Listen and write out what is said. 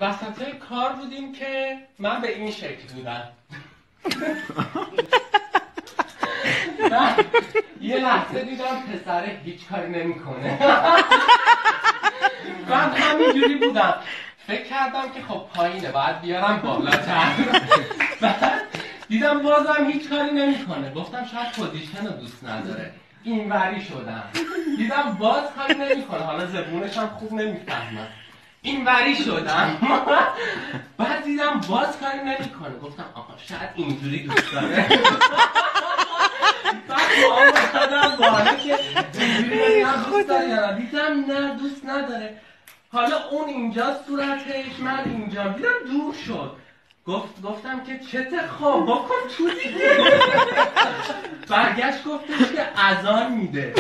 وسط کار بودیم که من به این شکل بودم. یه لحظه دیدم پسره هیچ کاری نمیکنه. من همینجوری بودم. فکر کردم که خب پایینه باید بیارم بالاتر. بعد دیدم بازم هیچ کاری نمیکنه. گفتم شاید پوزیشن رو دوست نداره. اینوری شدم. دیدم باز کاری نمیکنه. حالا زبونش هم خوب نمیفهمم. اینوری شدم. بعد دیدم باز کاری نمیکنه. گفتم آقا شاید اینجوری دوست داره. بعد آمدم بالا که اینجوری دوست داره یا نه. دیدم نه دوست نداره. حالا اون اینجا صورتش من اینجا. دیدم دور شد. گفتم که چته خواب بکن تو دیگه. برگشت گفتش که اذان میده.